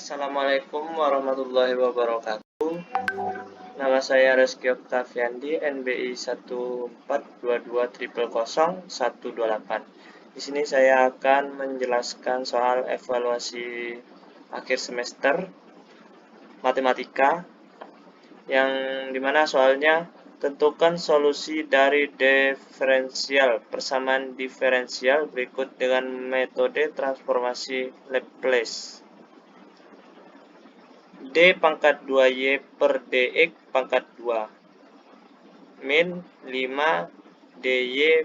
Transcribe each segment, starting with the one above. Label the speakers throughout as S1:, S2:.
S1: Assalamualaikum warahmatullahi wabarakatuh. Nama saya Reski Oktaviandi, NBI 14220000128. Di sini saya akan menjelaskan soal evaluasi akhir semester matematika yang dimana soalnya tentukan solusi dari diferensial persamaan diferensial berikut dengan metode transformasi Laplace. D pangkat 2Y per dx pangkat 2 min 5 dy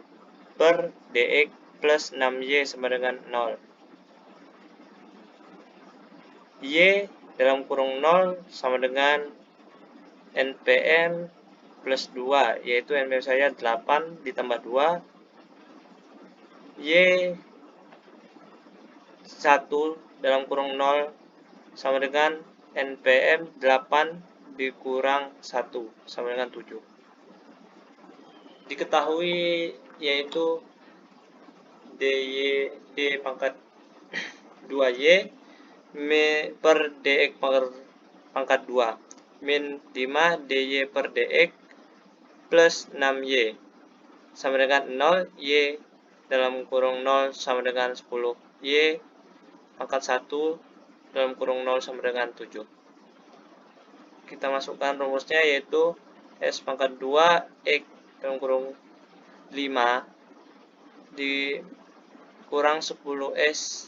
S1: per dx plus 6y sama dengan 0. Y dalam kurung 0 sama dengan NPM plus 2, yaitu NPM saya 8 ditambah 2. Y 1 dalam kurung 0 sama dengan NPM 8 dikurang 1 sama dengan 7. Diketahui yaitu D pangkat 2Y per dx pangkat 2 min 5 dy per dx plus 6y sama dengan 0. Y dalam kurung 0 sama dengan 10. Y pangkat 1 dalam kurung 0 sama dengan 7. Kita masukkan rumusnya yaitu S pangkat 2 X dalam kurung 5 dikurang 10S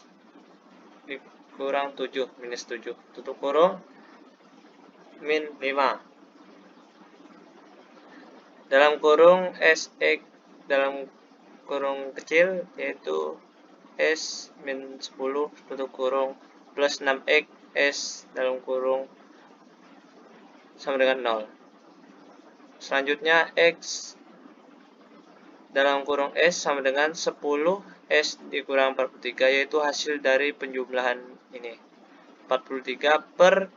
S1: dikurang 7 minus 7 tutup kurung min 5 dalam kurung SX dalam kurung kecil yaitu S min 10 tutup kurung plus 6X S dalam kurung sama dengan 0. Selanjutnya X dalam kurung S sama dengan 10 S dikurang 43, yaitu hasil dari penjumlahan ini 43 per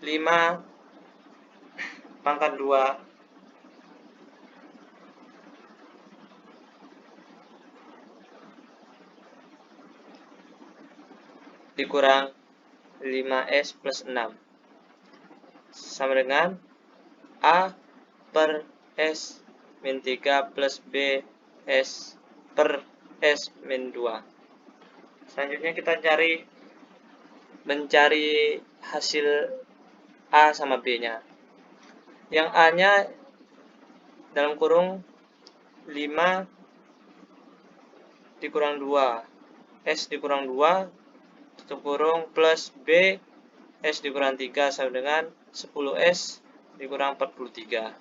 S1: 5 pangkat 2 dikurang 5S plus 6 sama dengan A per S min 3 plus B S per S min 2. Selanjutnya kita mencari hasil A sama B nya. Yang A nya dalam kurung 5 dikurang 2 S dikurang 2 tutup kurung plus B S dikurang 3 sama dengan 10S dikurang 43.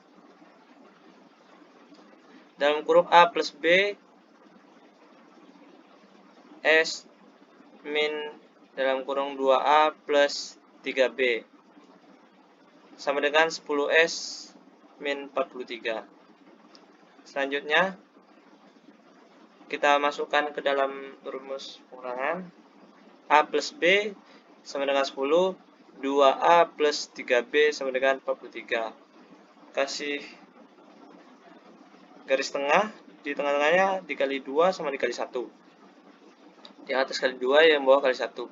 S1: Dalam kurung A plus B S min dalam kurung 2A plus 3B sama dengan 10S min 43. Selanjutnya kita masukkan ke dalam rumus pengurangan. A plus B sama dengan 10, 2A plus 3B sama dengan 43. Kasih garis tengah, di tengah-tengahnya dikali 2 sama dikali 1. Yang atas kali 2, yang bawah kali 1.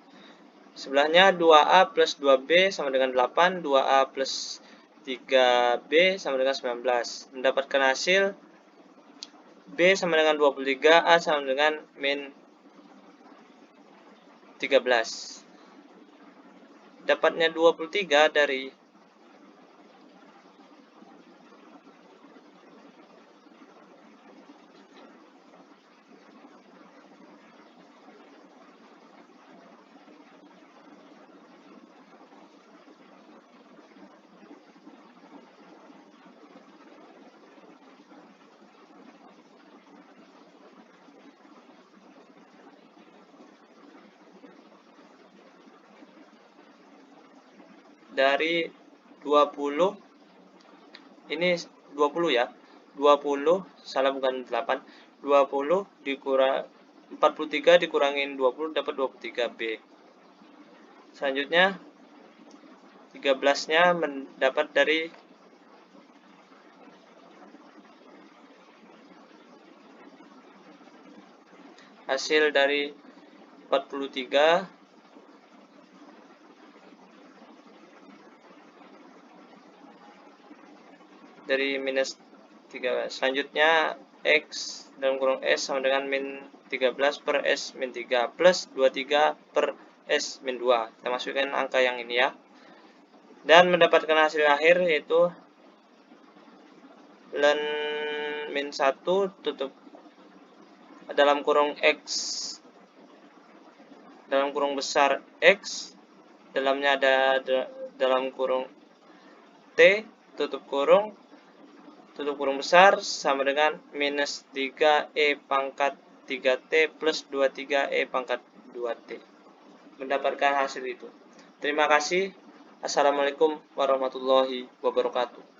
S1: Sebelahnya 2A plus 2B sama dengan 8, 2A plus 3B sama dengan 19. Mendapatkan hasil B sama dengan 23, A sama dengan min 13. Dapatnya 23 dari dari 20, ini 20 ya, 20 salah bukan 8, 20 dikurang 43 dikurangin 20 dapat 23B. Selanjutnya 13 nya mendapat dari hasil dari 43 dari minus 13. Selanjutnya X dalam kurung S sama dengan min 13 per S min 3 plus 23 per S min 2. Kita masukkan angka yang ini ya. Dan mendapatkan hasil akhir yaitu ln min 1 tutup dalam kurung X dalam kurung besar X, dalamnya ada dalam kurung T tutup kurung besar sama dengan minus 3E pangkat 3T plus 23E pangkat 2T. Mendapatkan hasil itu. Terima kasih. Assalamualaikum warahmatullahi wabarakatuh.